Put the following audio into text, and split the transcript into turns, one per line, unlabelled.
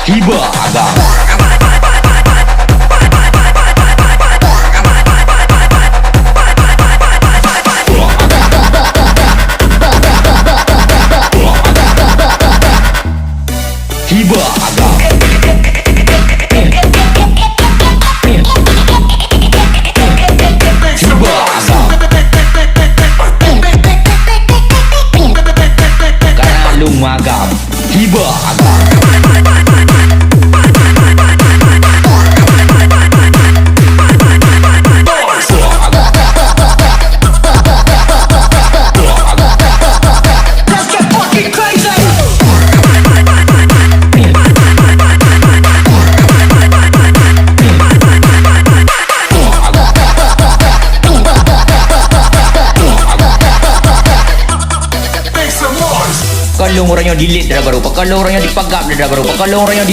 Tiba agak tiba agak tiba agak karena lu magam tiba agak kalau orangnya delete dah baru, kalau orangnya dipagap dah baru, kalau orangnya